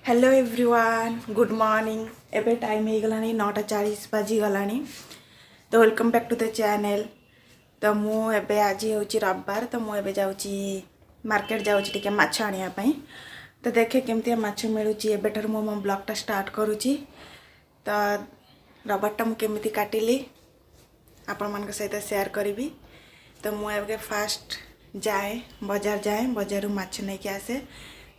Hello everyone good morning. एबे time हो गलानी 9:40 बाजी गलानी। तो welcome back to the channel. तो मु एबे आज हूँ रविवार तो मुझे जाऊँगी मार्केट जाऊँगी माछ आनिया पई। तो देखे केमती माछ मिलूँ एबेठार मो मो ब्लॉगटा स्टार्ट करुँची। तो रविवारटा मु केमिति काटिली आपण मान सहित शेयर करी। तो मुझे फास्ट जाए बजार माछ नहीं कि आसे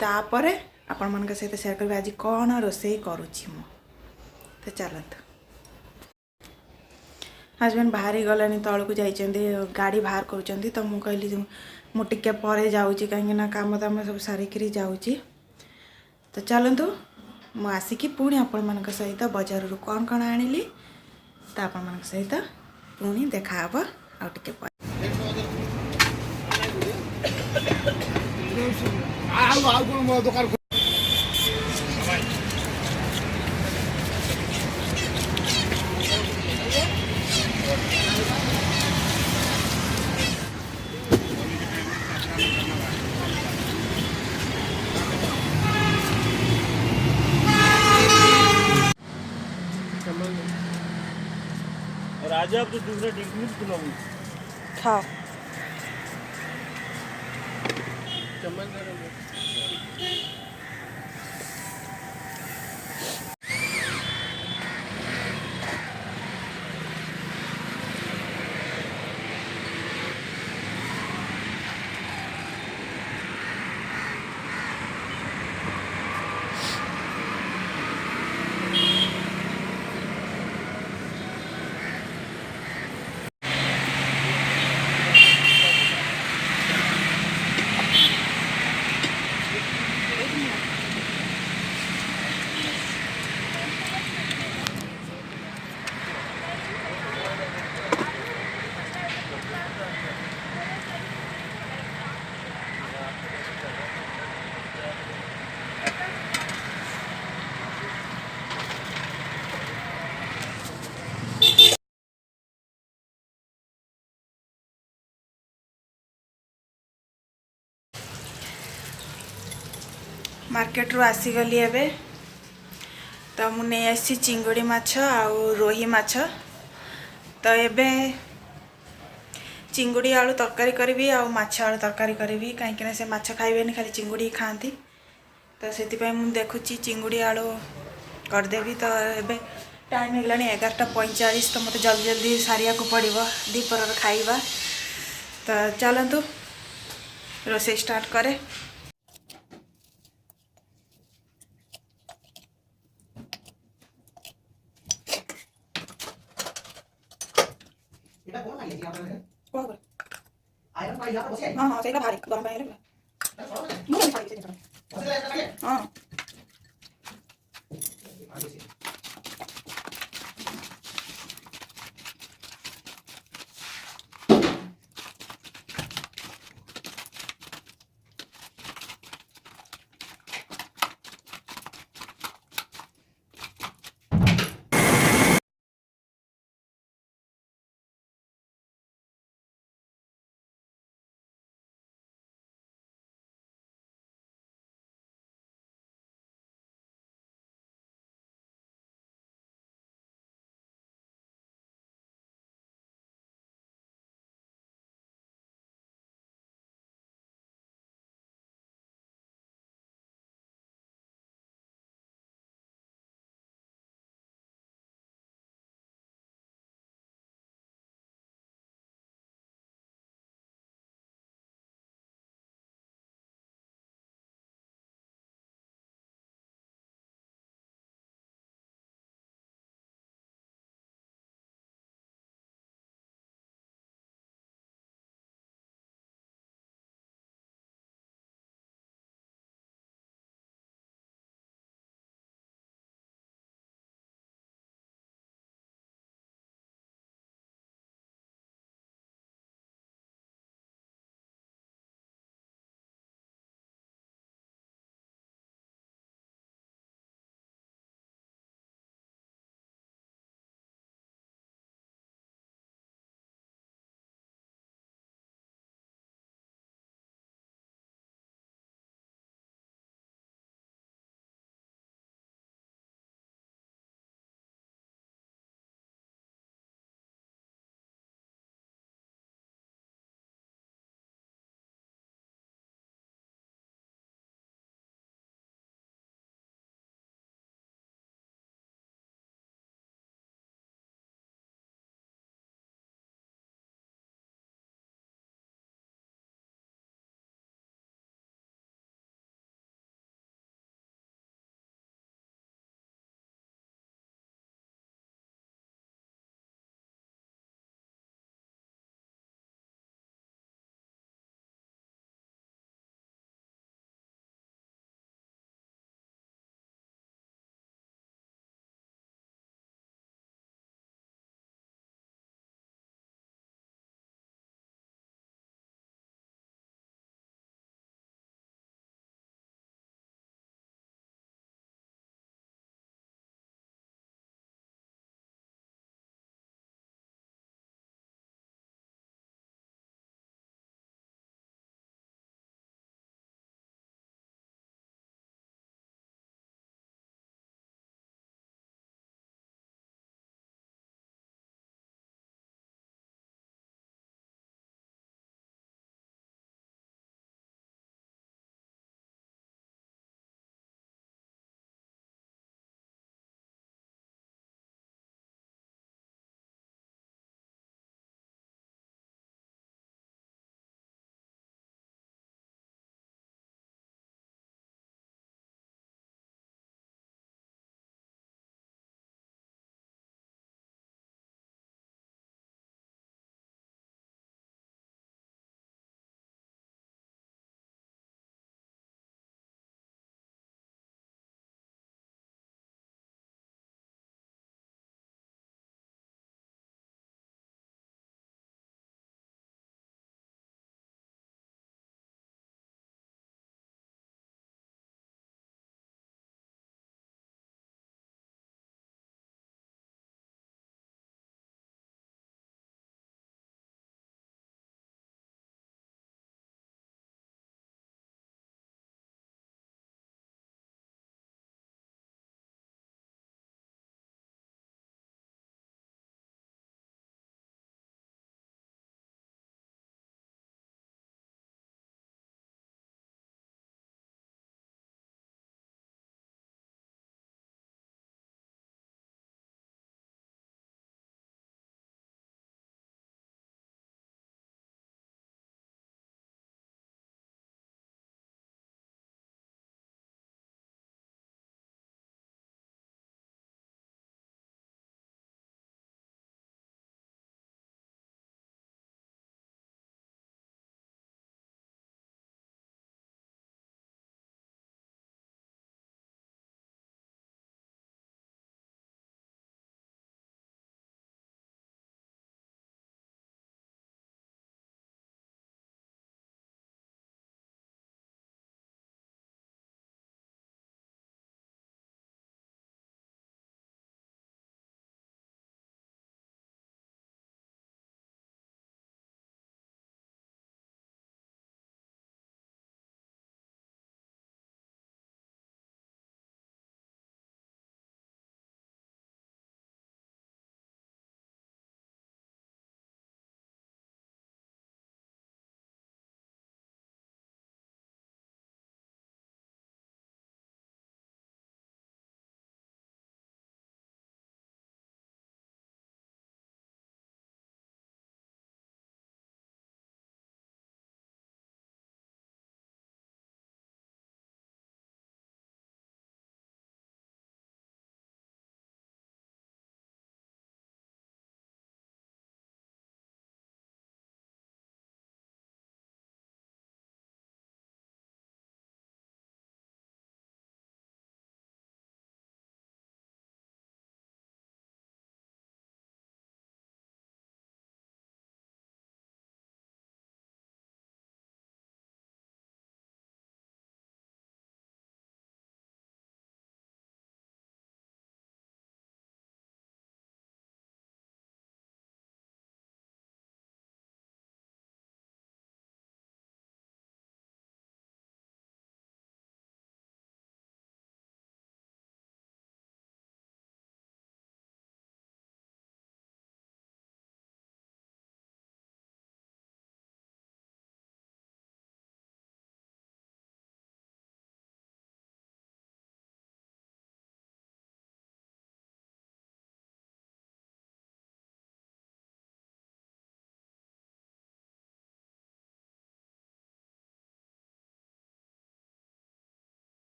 तापर आपण मान सहित शेयर करी आज कौन रोसई करुँची मु। तो चलत हजबैंड बाहरी गलानी तौक जाइए गाड़ी बाहर करुँच। तो मुझे कहली मुझे पर जाऊँगी कहीं काम दाम सब सारिकी जाऊँगी। तो चलतु मु आसिकी पुणी आपण मान सहित बजार कौन कौन आनिली तो आपण मान सहित पुणी देखा आउ टिके दुकान और आज आप तो दूसरा ड्रिंक नहीं पिलाऊंगी। खाओ चम्मच दे रहा मार्केट रू आसीगली एबे। तो मु नहीं आसी चिंगुड़ी माछ आउ रोही माछ। तो एबे चिंगुड़ी आलू तरकारी करी आउ माछ आलू तरकारी करी कहीं से माछ खाइबेनी खाली चिंगुड़ी खाती। तो से देखुची चिंगुड़ी आलू करदेवी। तो एबे टाइम हो गलानी 11:45। तो मत जल्दी जल्दी सारिया को पड़ो दीपर खाइबा। तो चलतु रोसे स्टार्ट करे। हाँ हाँ सही भारी गरम पानी हाँ।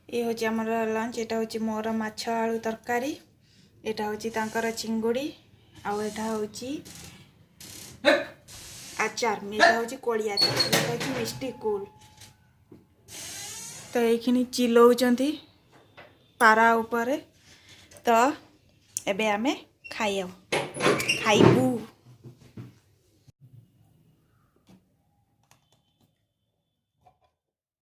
ये हूँ आमर लंच। यहाँ हूँ मोर माछ आलू तरकारी, यहाँ हूँ तांकर चिंगुड़ी, आटा हूँ आचार, यहाँ हूँ कोली आचार, यहाँ हूँ मिष्टी कूल। तो ये चिल्लाउंट पारा उपरे। तो एबे आमे खाइबू।